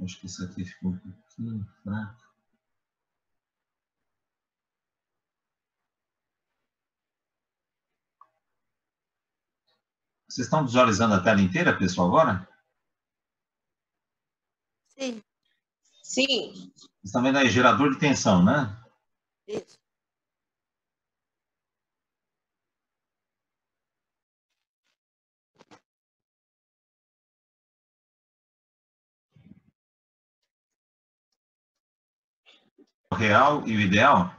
Acho que isso aqui ficou um pouquinho fraco. Vocês estão visualizando a tela inteira, pessoal, agora? Sim. Sim. Vocês estão vendo aí, gerador de tensão, né? Isso. O real e o ideal?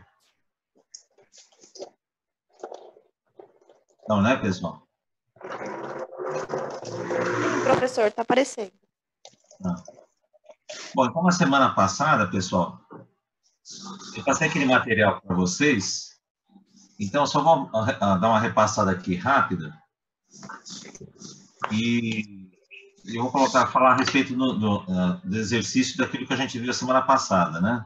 Não, né, pessoal? Professor, tá aparecendo. Não. Bom, então na semana passada, pessoal, eu passei aquele material para vocês, então só vou dar uma repassada aqui rápida e eu vou falar a respeito do exercício daquilo que a gente viu a semana passada, né?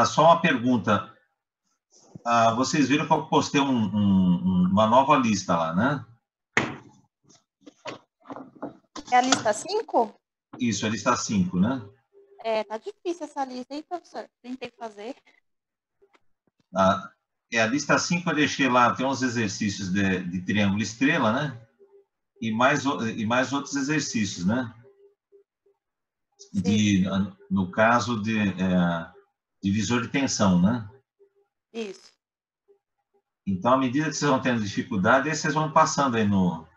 Só uma pergunta. Vocês viram que eu postei uma nova lista lá, né? É a lista 5? Isso, a lista 5, né? É, tá difícil essa lista, hein, professor? Tentei fazer. A lista 5 eu deixei lá, tem uns exercícios de triângulo estrela, né? E mais outros exercícios, né? No caso de divisor de tensão, né? Isso. Então, à medida que vocês vão tendo dificuldade, aí vocês vão passando aí no...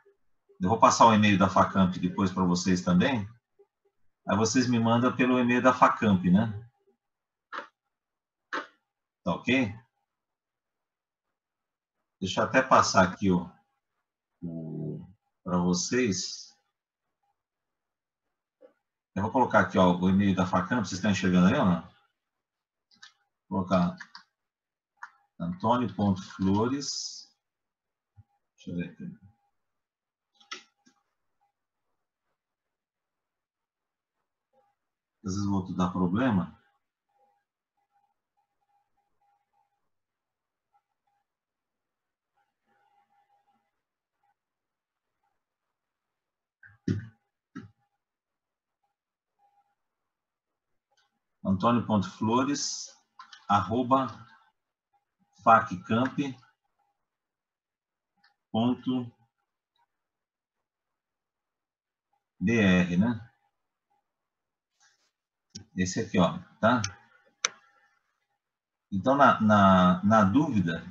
Eu vou passar o e-mail da Facamp depois para vocês também. Aí vocês me mandam pelo e-mail da Facamp, né? Tá ok? Deixa eu até passar aqui para vocês. Eu vou colocar aqui o e-mail da Facamp. Vocês estão enxergando aí ou não? Vou colocar Antônio.flores. Deixa eu ver aqui. Às vezes o outro dá problema. Antônio.flores, @faccamp.br, né? Esse aqui, ó, tá? Então, na dúvida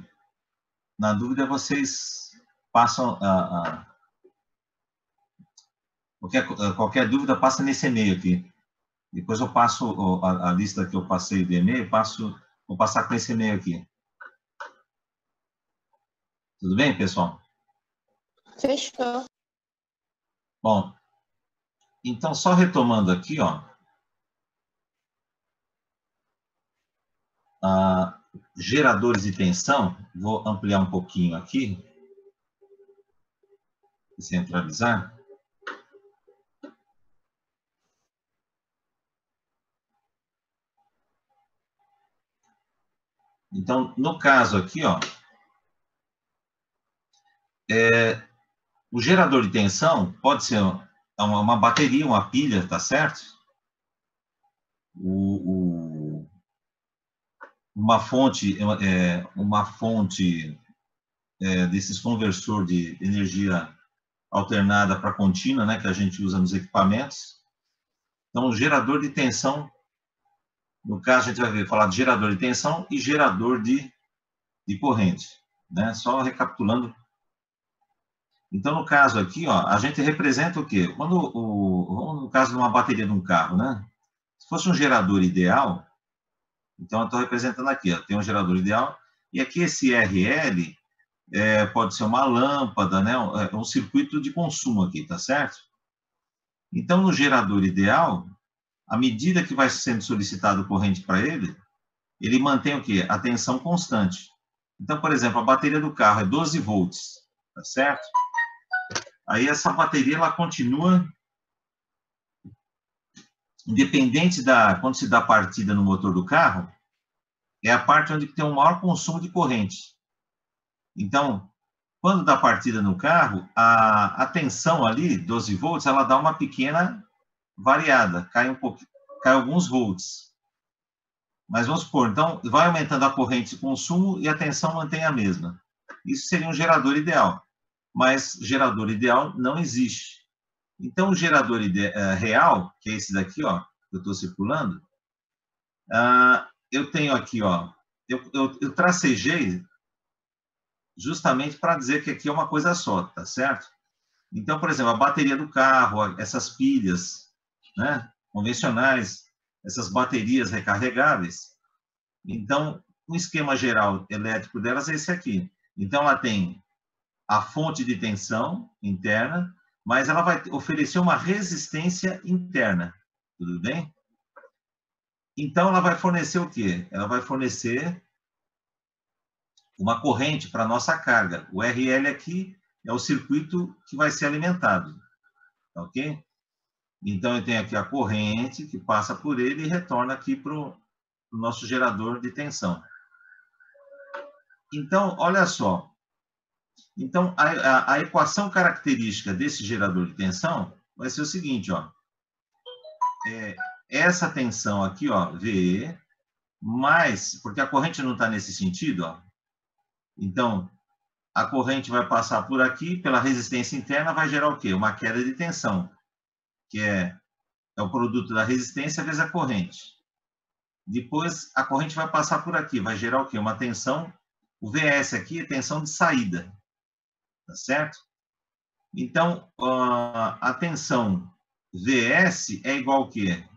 vocês passam qualquer dúvida passa nesse e-mail aqui. Depois eu passo a lista que eu passei do e-mail, vou passar com esse e-mail aqui. Tudo bem, pessoal? Fechou. Bom, então só retomando aqui, ó. Geradores de tensão, vou ampliar um pouquinho aqui, centralizar. Então, no caso aqui, ó, o gerador de tensão pode ser uma bateria, uma pilha, tá certo? Uma fonte desses conversor de energia alternada para contínua, né, que a gente usa nos equipamentos. Então, o gerador de tensão, no caso, a gente vai falar de gerador de tensão e gerador de corrente, né? Só recapitulando. Então, no caso aqui, ó, a gente representa o quê? No caso de uma bateria de um carro, né? Se fosse um gerador ideal, então eu estou representando aqui, ó, tem um gerador ideal, e aqui esse RL pode ser uma lâmpada, né? Um circuito de consumo aqui, tá certo? Então, no gerador ideal, à medida que vai sendo solicitado corrente para ele, ele mantém o quê? A tensão constante. Então, por exemplo, a bateria do carro é 12 volts, tá certo? Aí essa bateria, ela continua, independente quando se dá partida no motor do carro, é a parte onde tem o maior consumo de corrente. Então, quando dá partida no carro, a tensão ali, 12 volts, ela dá uma pequena variada, cai um pouco, cai alguns volts. Mas vamos supor, então, vai aumentando a corrente de consumo e a tensão mantém a mesma. Isso seria um gerador ideal. Mas gerador ideal não existe. Então, o gerador real, que é esse daqui, ó, que eu estou circulando, eu tenho aqui, ó, eu tracejei justamente para dizer que aqui é uma coisa só, tá certo? Então, por exemplo, a bateria do carro, essas pilhas, né, convencionais, essas baterias recarregáveis. Então, o esquema geral elétrico delas é esse aqui. Então, ela tem a fonte de tensão interna, mas ela vai oferecer uma resistência interna, tudo bem? Então, ela vai fornecer o quê? Ela vai fornecer uma corrente para a nossa carga. O RL aqui é o circuito que vai ser alimentado, ok? Então, eu tenho aqui a corrente que passa por ele e retorna aqui para o nosso gerador de tensão. Então, olha só. Então, a equação característica desse gerador de tensão vai ser o seguinte, ó. Essa tensão aqui, ó, VE, mais, porque a corrente não está nesse sentido, ó. Então, a corrente vai passar por aqui, pela resistência interna, vai gerar o quê? Uma queda de tensão, que é o produto da resistência vezes a corrente. Depois, a corrente vai passar por aqui, vai gerar o quê? Uma tensão, o VS aqui é tensão de saída, tá certo? Então, a tensão VS é igual ao quê?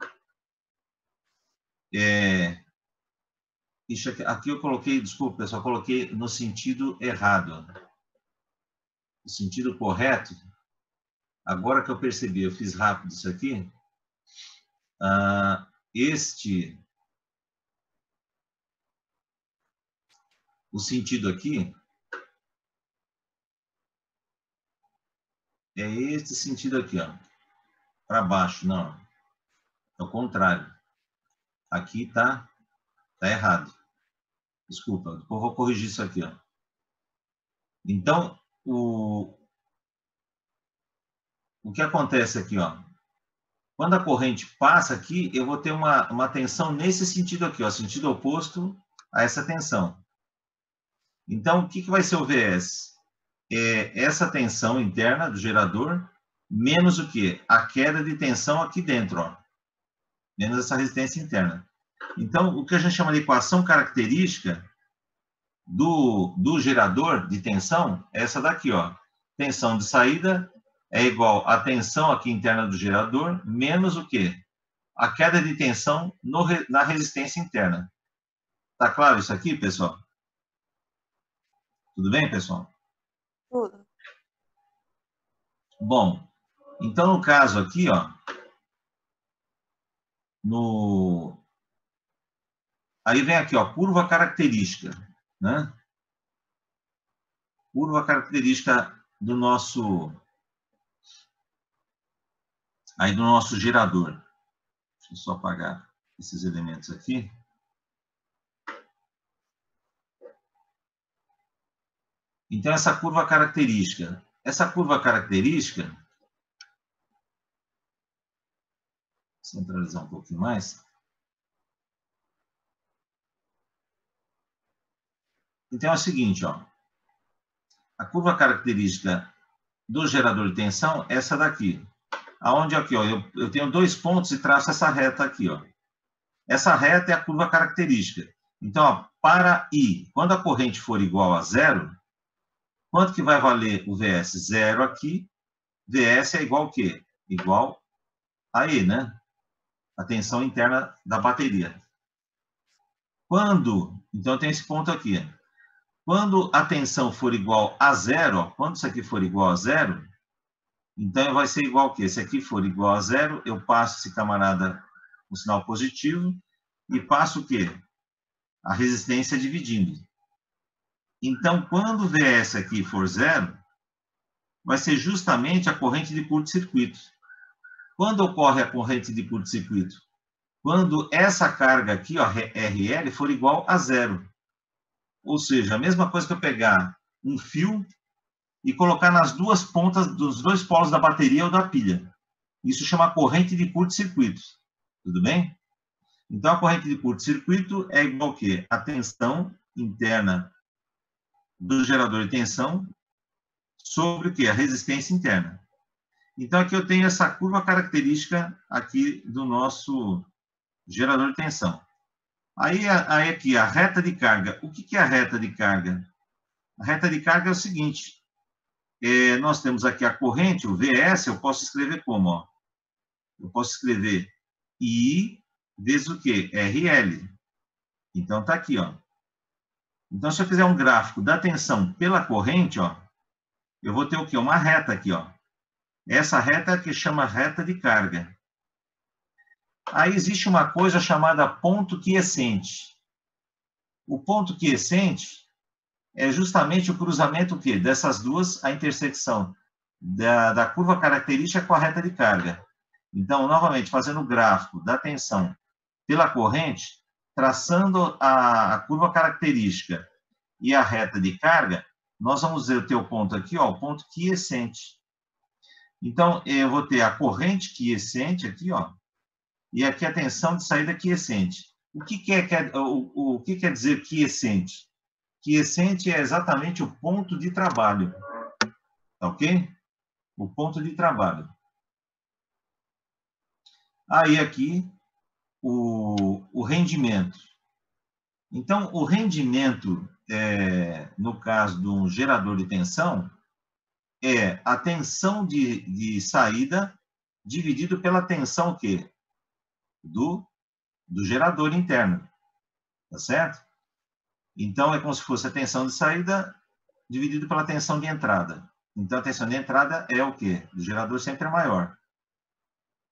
Isso aqui eu coloquei, desculpa, pessoal, coloquei no sentido errado. No sentido correto, agora que eu percebi, eu fiz rápido isso aqui, o sentido aqui, é este sentido aqui, ó, para baixo, não, é o contrário. Aqui tá errado. Desculpa, depois eu vou corrigir isso aqui, ó. Então, o que acontece aqui, ó? Quando a corrente passa aqui, eu vou ter uma tensão nesse sentido aqui, ó, sentido oposto a essa tensão. Então, o que vai ser o VS? É essa tensão interna do gerador, menos o quê? A queda de tensão aqui dentro, ó. Menos essa resistência interna. Então, o que a gente chama de equação característica do gerador de tensão é essa daqui, ó. Tensão de saída é igual à tensão aqui interna do gerador, menos o quê? A queda de tensão na resistência interna. Tá claro isso aqui, pessoal? Tudo bem, pessoal? Tudo. Bom, então no caso aqui, ó, aí vem aqui, ó, curva característica, né? Curva característica do nosso gerador. Deixa eu só apagar esses elementos aqui. Então, essa curva característica, centralizar um pouquinho mais. Então, é o seguinte, ó. A curva característica do gerador de tensão é essa daqui. Aonde aqui, ó, eu tenho dois pontos e traço essa reta aqui, ó. Essa reta é a curva característica. Então, ó, para I, quando a corrente for igual a zero, quanto que vai valer o VS? Zero aqui. VS é igual ao quê? Igual a E, né? A tensão interna da bateria. Então tem esse ponto aqui. Quando a tensão for igual a zero, ó, quando isso aqui for igual a zero, então vai ser igual ao quê? Se aqui for igual a zero, eu passo esse camarada com sinal positivo e passo o quê? A resistência dividindo. Então, quando o VS aqui for zero, vai ser justamente a corrente de curto-circuito. Quando ocorre a corrente de curto-circuito? Quando essa carga aqui, ó, RL, for igual a zero. Ou seja, a mesma coisa que eu pegar um fio e colocar nas duas pontas dos dois polos da bateria ou da pilha. Isso chama corrente de curto-circuito. Tudo bem? Então, a corrente de curto-circuito é igual ao quê? A tensão interna do gerador de tensão sobre o quê? A resistência interna. Então, aqui eu tenho essa curva característica aqui do nosso gerador de tensão. Aí aqui, a reta de carga. O que é a reta de carga? A reta de carga é o seguinte. Nós temos aqui a corrente, o VS, eu posso escrever como? Ó? Eu posso escrever I vezes o quê? RL. Então, está aqui, ó. Então, se eu fizer um gráfico da tensão pela corrente, ó, eu vou ter o quê? Uma reta aqui, ó. Essa reta é a que chama reta de carga. Aí existe uma coisa chamada ponto quiescente. O ponto quiescente é justamente o cruzamento o quê? Dessas duas, a intersecção da curva característica com a reta de carga. Então, novamente, fazendo o gráfico da tensão pela corrente, traçando a curva característica e a reta de carga, nós vamos ter o ponto aqui, ó, o ponto quiescente. Então, eu vou ter a corrente quiescente aqui, ó, e aqui a tensão de saída quiescente. O que quer dizer quiescente? Quiescente é exatamente o ponto de trabalho. Tá ok? O ponto de trabalho. Aí aqui, o rendimento. Então, o rendimento, no caso de um gerador de tensão, é a tensão de saída dividido pela tensão o quê? Do gerador interno. Tá certo? Então, é como se fosse a tensão de saída dividido pela tensão de entrada. Então, a tensão de entrada é o quê? Do gerador sempre é maior.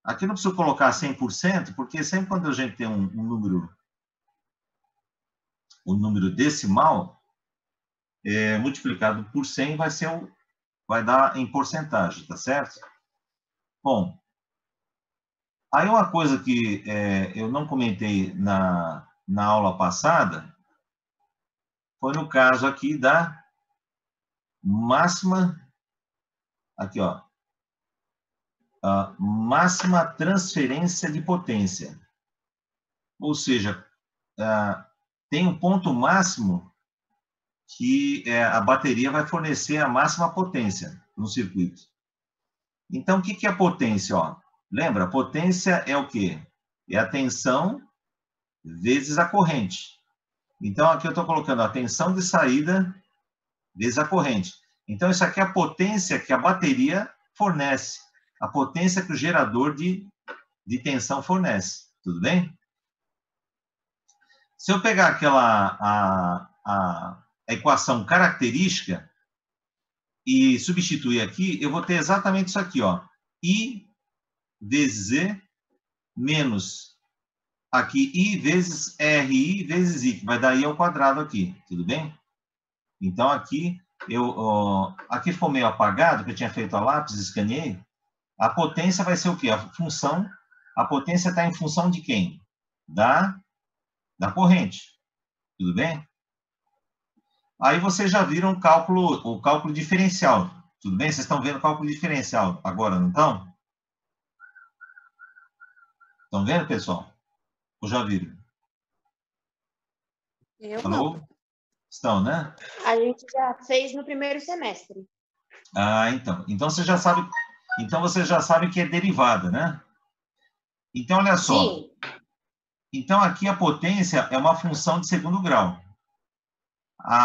Aqui não preciso colocar 100%, porque sempre quando a gente tem um número decimal, multiplicado por 100 vai dar em porcentagem, tá certo? Bom, aí uma coisa que eu não comentei na aula passada foi no caso aqui da máxima, aqui ó, a máxima transferência de potência. Ou seja, tem um ponto máximo que a bateria vai fornecer a máxima potência no circuito. Então, o que é a potência? Ó? Lembra, a potência é o quê? É a tensão vezes a corrente. Então, aqui eu estou colocando a tensão de saída vezes a corrente. Então, isso aqui é a potência que a bateria fornece. A potência que o gerador de tensão fornece. Tudo bem? Se eu pegar a equação característica e substituir aqui, eu vou ter exatamente isso aqui, ó. I vezes Z menos aqui I vezes RI vezes I, que vai dar I ao quadrado aqui, tudo bem? Então, aqui, aqui ficou meio apagado, que eu tinha feito a lápis, escaneei. A potência vai ser o quê? A potência está em função de quem? Da corrente, tudo bem? Aí vocês já viram o cálculo diferencial, tudo bem? Vocês estão vendo o cálculo diferencial agora, não estão? Estão vendo, pessoal? Ou já viram? Não. Estão, né? A gente já fez no primeiro semestre. Ah, então. Então você já sabe que é derivada, né? Então, olha só. Sim. Então, aqui a potência é uma função de segundo grau.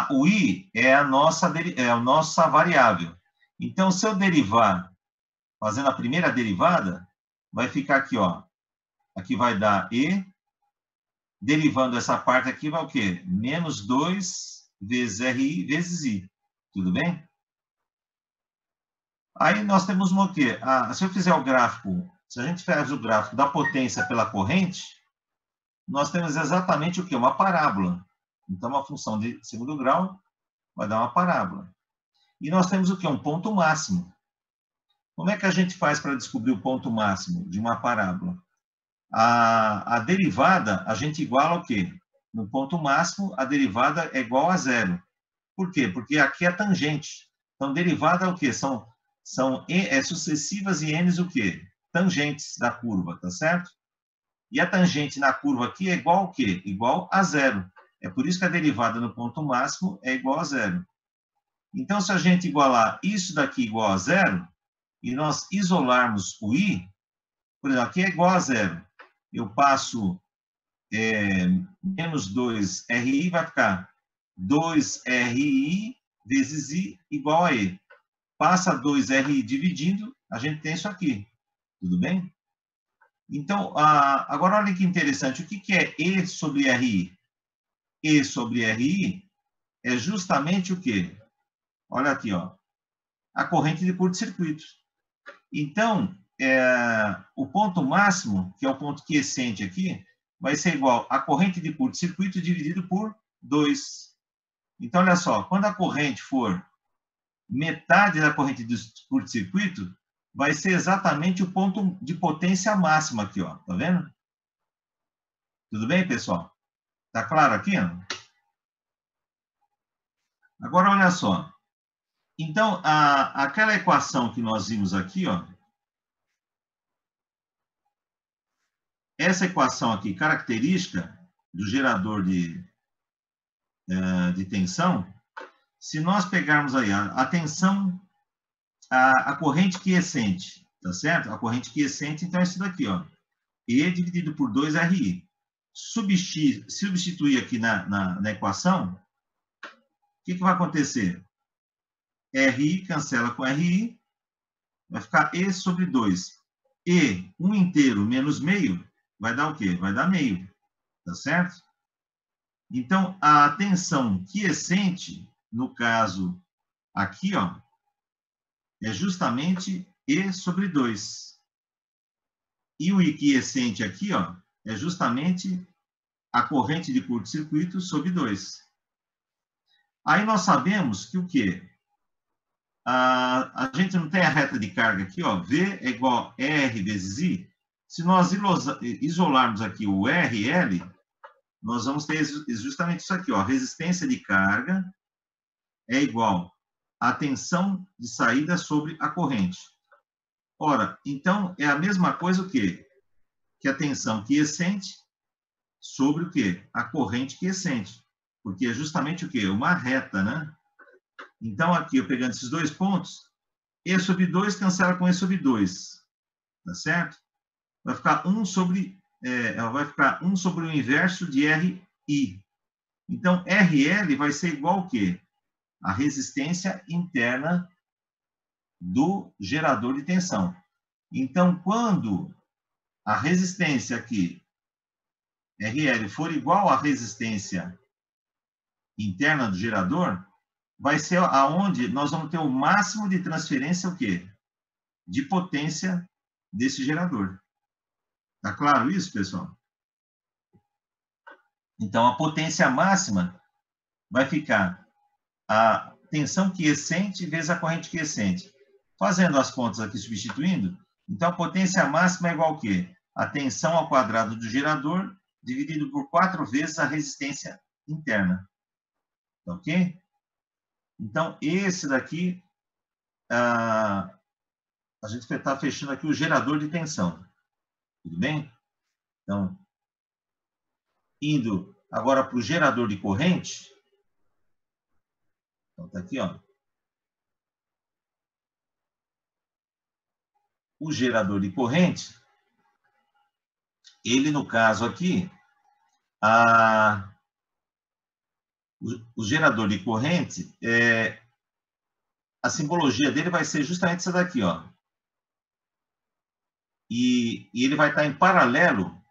O I é a nossa variável. Então, se eu derivar, fazendo a primeira derivada, vai ficar aqui, ó. Aqui vai dar E. Derivando essa parte aqui, vai o quê? Menos 2 vezes RI vezes I. Tudo bem? Aí nós temos o quê? Se eu fizer o gráfico, se a gente faz o gráfico da potência pela corrente, nós temos exatamente o quê? Uma parábola. Então, uma função de segundo grau vai dar uma parábola. E nós temos o quê? Um ponto máximo. Como é que a gente faz para descobrir o ponto máximo de uma parábola? A derivada, a gente iguala o quê? No ponto máximo, a derivada é igual a zero. Por quê? Porque aqui é tangente. Então, derivada é o quê? São sucessivas e n's o quê? tangentes da curva, tá certo? E a tangente na curva aqui é igual ao quê? Igual a zero. É por isso que a derivada no ponto máximo é igual a zero. Então, se a gente igualar isso daqui igual a zero, e nós isolarmos o i, por exemplo, aqui é igual a zero. Eu passo menos 2RI, vai ficar 2RI vezes I igual a E. Passa 2RI dividindo, a gente tem isso aqui. Tudo bem? Então, agora olha que interessante. O que é E sobre RI? E sobre RI é justamente o quê? Olha aqui, ó. A corrente de curto-circuito. Então, o ponto máximo, que é o ponto quiescente aqui, vai ser igual a corrente de curto-circuito dividido por 2. Então, olha só, quando a corrente for metade da corrente de curto-circuito, vai ser exatamente o ponto de potência máxima aqui, ó. Tá vendo? Tudo bem, pessoal? Tá claro aqui? Agora, olha só. Então, aquela equação que nós vimos aqui, ó, essa equação aqui, característica do gerador de tensão, se nós pegarmos aí a tensão, a corrente quiescente, tá certo? A corrente quiescente, então, é isso daqui, ó. E dividido por 2RI. Substituir aqui na equação, o que vai acontecer? RI cancela com RI, vai ficar E sobre 2. E 1 inteiro menos meio, vai dar o quê? Vai dar meio, tá certo? Então, a tensão quiescente, no caso aqui, ó, é justamente E sobre 2. E o I quiescente aqui, ó, é justamente a corrente de curto-circuito sobre 2. Aí nós sabemos que o quê? A gente não tem a reta de carga aqui, ó, V é igual a R vezes I. Se nós isolarmos aqui o RL, nós vamos ter justamente isso aqui, ó, resistência de carga é igual à tensão de saída sobre a corrente. Ora, então, é a mesma coisa o quê? Que a tensão quiescente sobre o quê? A corrente quiescente. Porque é justamente o quê? Uma reta, né? Então, aqui, eu pegando esses dois pontos, E sobre 2 cancela com E sobre 2. Tá certo? Vai ficar 1 sobre o inverso de RI. Então, RL vai ser igual ao quê? A resistência interna do gerador de tensão. Então, quando a resistência aqui, RL, for igual à resistência interna do gerador, vai ser aonde nós vamos ter o máximo de transferência, o quê? De potência desse gerador. Tá claro isso, pessoal? Então, a potência máxima vai ficar a tensão quiescente vezes a corrente quiescente. Fazendo as contas aqui, substituindo, então a potência máxima é igual ao quê? A tensão ao quadrado do gerador dividido por 4 vezes a resistência interna. Tá ok? Então, esse daqui, a gente está fechando aqui o gerador de tensão. Tudo bem? Então, indo agora para o gerador de corrente. Então, está aqui, ó. O gerador de corrente, ele, no caso aqui, o gerador de corrente, a simbologia dele vai ser justamente essa daqui, ó. E ele vai estar em paralelo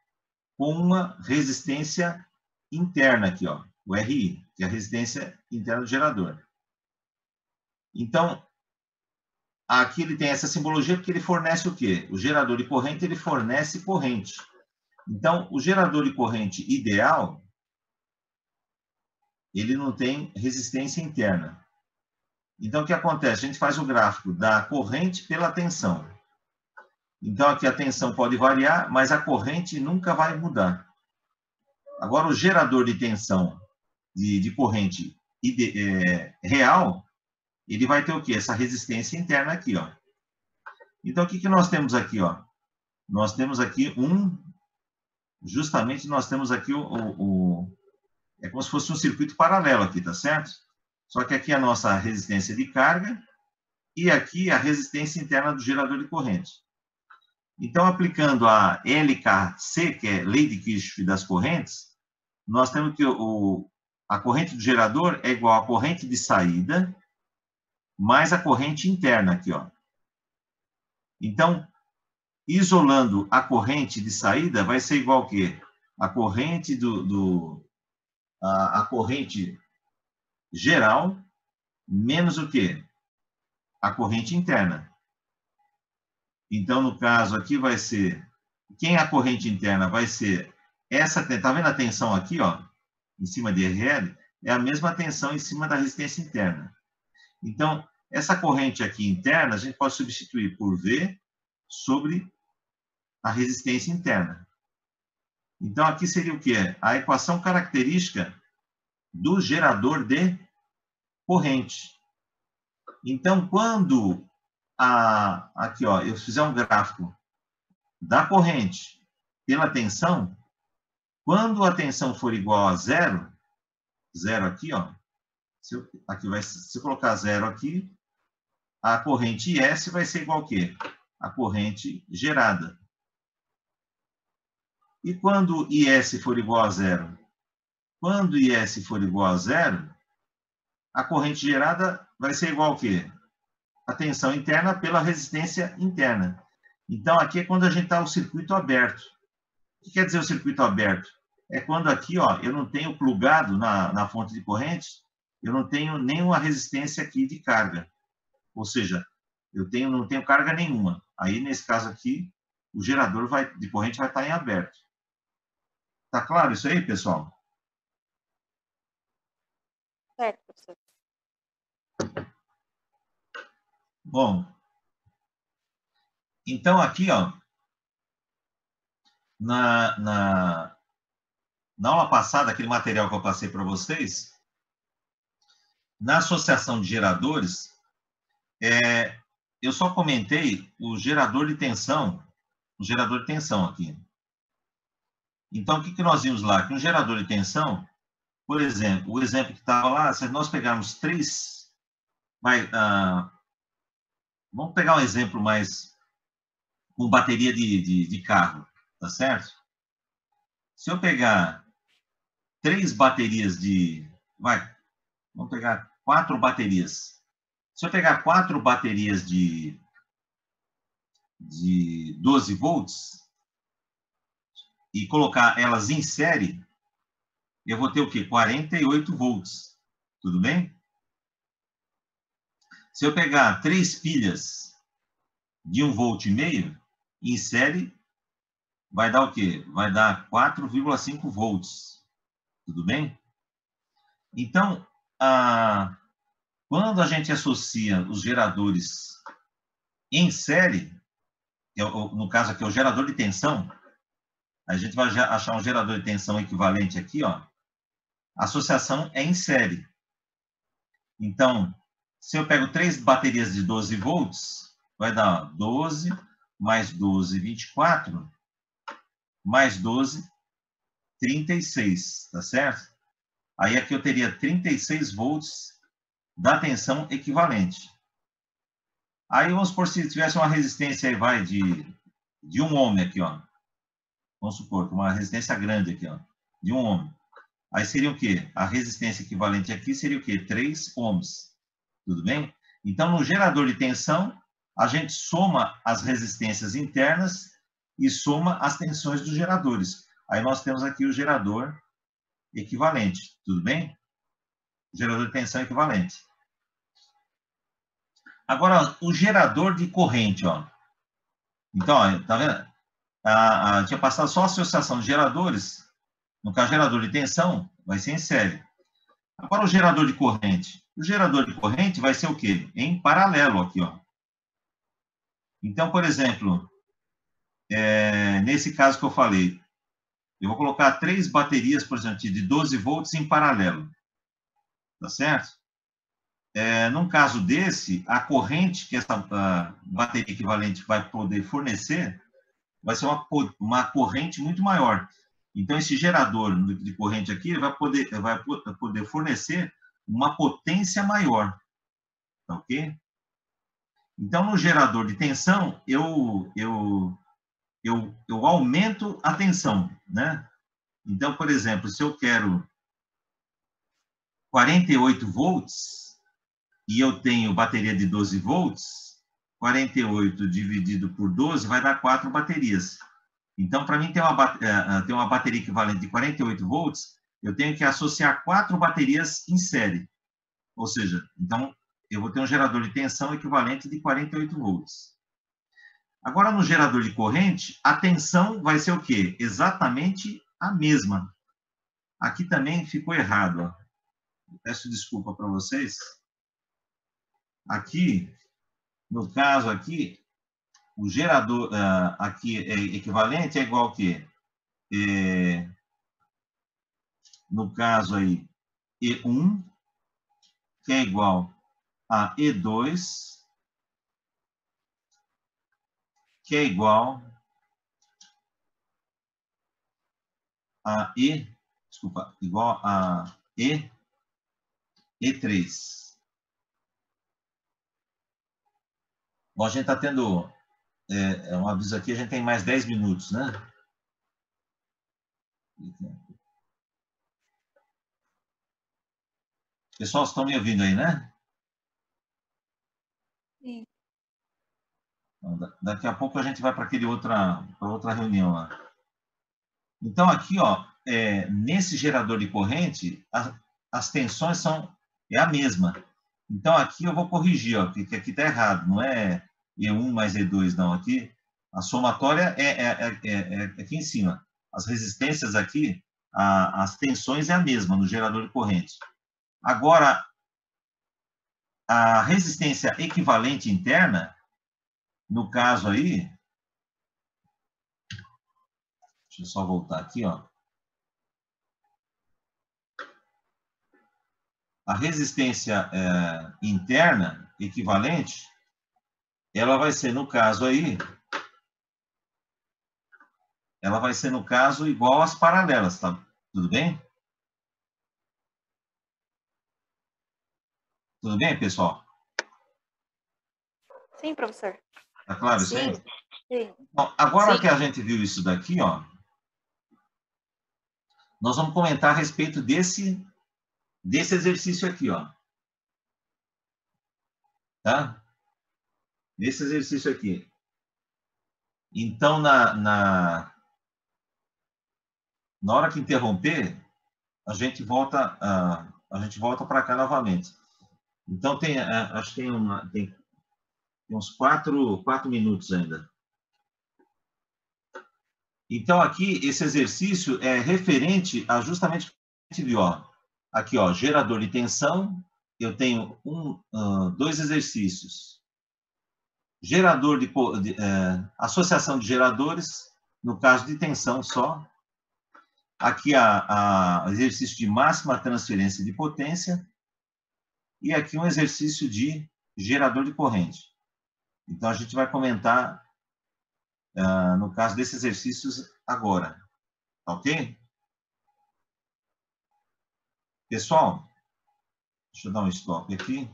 com uma resistência interna aqui, ó, o RI, que é a resistência interna do gerador. Então, aqui ele tem essa simbologia porque ele fornece o quê? O gerador de corrente, ele fornece corrente. Então, o gerador de corrente ideal, ele não tem resistência interna. Então, o que acontece? A gente faz o gráfico da corrente pela tensão. Então, aqui a tensão pode variar, mas a corrente nunca vai mudar. Agora, o gerador de tensão, de corrente real, ele vai ter o quê? Essa resistência interna aqui, ó. Então, o que nós temos aqui, ó? nós temos aqui justamente nós temos aqui é como se fosse um circuito paralelo aqui, tá certo? Só que aqui é a nossa resistência de carga e aqui a resistência interna do gerador de corrente. Então, aplicando a LKC, que é Lei de Kirchhoff das correntes, nós temos que a corrente do gerador é igual à corrente de saída mais a corrente interna aqui, ó. Então, isolando a corrente de saída, vai ser igual ao quê? A corrente a corrente geral menos o quê? A corrente interna. Então, no caso aqui vai ser... Quem é a corrente interna? Vai ser essa... Tá vendo a tensão aqui, ó? Em cima de RL? É a mesma tensão em cima da resistência interna. Então, essa corrente aqui interna, a gente pode substituir por V sobre a resistência interna. Então, aqui seria o quê? A equação característica do gerador de corrente. Então, quando aqui, ó, eu fizer um gráfico da corrente pela tensão, quando a tensão for igual a zero aqui, ó, se eu colocar zero aqui, a corrente IS vai ser igual ao quê? A corrente gerada. E quando IS for igual a zero? Quando IS for igual a zero, a corrente gerada vai ser igual ao quê? A tensão interna pela resistência interna. Então, aqui é quando a gente está o circuito aberto. O que quer dizer o circuito aberto? É quando aqui, ó, eu não tenho plugado na fonte de corrente, eu não tenho nenhuma resistência aqui de carga. Ou seja, não tenho carga nenhuma. Aí, nesse caso aqui, o gerador de corrente vai estar em aberto. Tá claro isso aí, pessoal? Certo, professor. Bom, então aqui, ó, na aula passada, aquele material que eu passei para vocês, na associação de geradores, eu só comentei o gerador de tensão aqui. Então, o que nós vimos lá? Que um gerador de tensão, por exemplo, o exemplo que estava lá, se nós pegarmos três... vamos pegar um exemplo mais com bateria de carro, tá certo? Se eu pegar 3 baterias vamos pegar 4 baterias. Se eu pegar 4 baterias de 12 volts e colocar elas em série, eu vou ter o quê? 48 volts. Tudo bem? Se eu pegar 3 pilhas de 1,5 volt em série, vai dar o quê? Vai dar 4,5 volts. Tudo bem? Então, quando a gente associa os geradores em série, no caso aqui é o gerador de tensão, a gente vai achar um gerador de tensão equivalente aqui, ó. A associação é em série. Então, se eu pego 3 baterias de 12 volts, vai dar 12 mais 12, 24, mais 12, 36, tá certo? Aí aqui eu teria 36 volts da tensão equivalente. Aí vamos supor, se tivesse uma resistência aí, de 1 ohm aqui, ó. Vamos supor, uma resistência grande aqui, ó, de 1 ohm. Aí seria o quê? A resistência equivalente aqui seria o quê? 3 ohms. Tudo bem? Então, no gerador de tensão, a gente soma as resistências internas e soma as tensões dos geradores. Aí nós temos aqui o gerador equivalente. Tudo bem? Gerador de tensão equivalente. Agora, o gerador de corrente, ó. Então, ó, tá vendo? Tinha passado só a associação de geradores. No caso, gerador de tensão vai ser em série. Agora, o gerador de corrente. O gerador de corrente vai ser o quê? Em paralelo aqui, ó. Então, por exemplo, nesse caso que eu falei, eu vou colocar 3 baterias, por exemplo, de 12 volts em paralelo. Tá certo? Num caso desse, a corrente que essa bateria equivalente vai poder fornecer vai ser uma corrente muito maior. Então, esse gerador de corrente aqui vai poder fornecer uma potência maior. Tá ok? Então, no gerador de tensão, eu aumento a tensão, né? Então, por exemplo, se eu quero 48 volts e eu tenho bateria de 12 volts, 48 dividido por 12 vai dar 4 baterias. Então, para mim ter uma bateria equivalente de 48 volts, eu tenho que associar 4 baterias em série. Ou seja, então, eu vou ter um gerador de tensão equivalente de 48 volts. Agora, no gerador de corrente, a tensão vai ser o quê? Exatamente a mesma. Aqui também ficou errado. Ó. Peço desculpa para vocês. Aqui, no caso aqui, o gerador aqui é equivalente, é igual ao quê? No caso aí, E1, que é igual a E2, que é igual a igual a E3. Bom, a gente está tendo um aviso aqui, a gente tem mais 10 minutos, né? Pessoal, estão me ouvindo aí, né? Sim. Daqui a pouco a gente vai para outra reunião lá. Então, aqui, ó, nesse gerador de corrente, as tensões é a mesma. Então, aqui eu vou corrigir, ó, porque aqui está errado, não é E1 mais E2, não. Aqui, a somatória é aqui em cima. As resistências aqui, as tensões é a mesma no gerador de corrente. Agora, a resistência equivalente interna, no caso aí, deixa eu só voltar aqui, ó. A resistência interna equivalente, ela vai ser, no caso aí, ela vai ser, no caso, igual às paralelas, tá? Tudo bem? Tudo bem, pessoal? Sim, professor. Tá claro isso aí? Sim. Sim. Bom, agora Sim. que a gente viu isso daqui, ó, nós vamos comentar a respeito desse exercício aqui, ó. Tá? Desse exercício aqui. Então, na hora que interromper, a gente volta para cá novamente. Então, acho que tem uns 4 minutos ainda. Então, aqui, esse exercício é referente a justamente o que a gente viu, ó. Aqui, ó, gerador de tensão, eu tenho 2 exercícios. Gerador associação de geradores, no caso de tensão só. Aqui, exercício de máxima transferência de potência. E aqui um exercício de gerador de corrente. Então, a gente vai comentar, no caso desses exercícios, agora. Tá ok? Pessoal, deixa eu dar um stop aqui.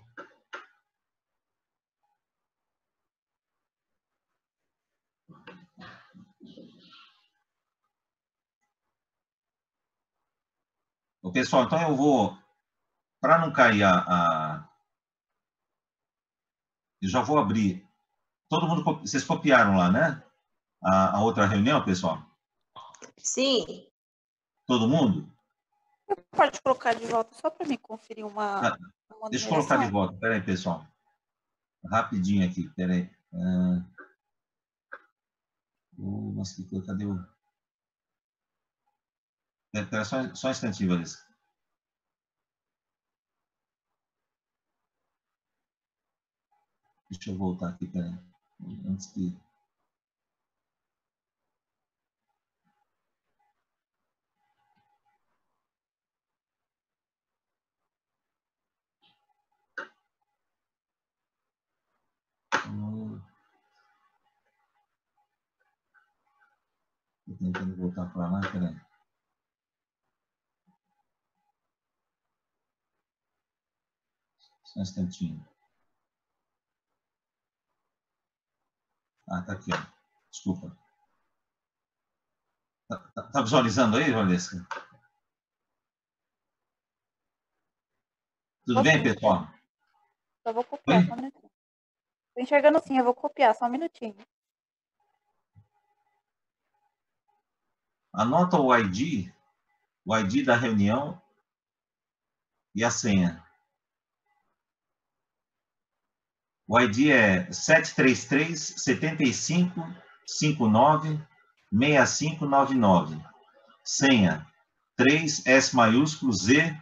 Ô, pessoal, então eu vou, para não cair eu já vou abrir. Todo mundo, vocês copiaram lá, né? A outra reunião, pessoal? Sim. Todo mundo? Pode colocar de volta só para me conferir uma Deixa eu colocar de numeração? volta. Espera aí, pessoal. Rapidinho aqui, espera aí. Nossa, cadê o... Espera só um instantinho, Vanessa. Deixa eu voltar aqui, espera aí. Antes que... tentando voltar para lá, peraí. Só um instantinho. Ah, tá aqui, ó. Desculpa. Tá visualizando aí, Valesca? Tudo bem, pessoal? Só vou copiar, só um minutinho. Tô enxergando sim, eu vou copiar, só um minutinho. Anota o ID da reunião e a senha. O ID é 733-75-59-6599. Senha 3S maiúsculo, Z,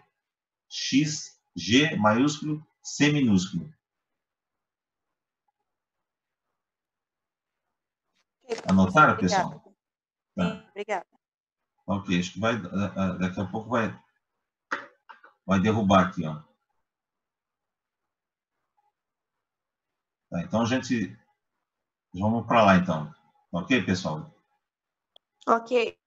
X, G maiúsculo, C minúsculo. Anotaram, pessoal? Obrigada. Tá. Sim, obrigada. Ok, acho que daqui a pouco vai derrubar aqui, ó. Tá, então, vamos para lá, então. Ok, pessoal? Ok.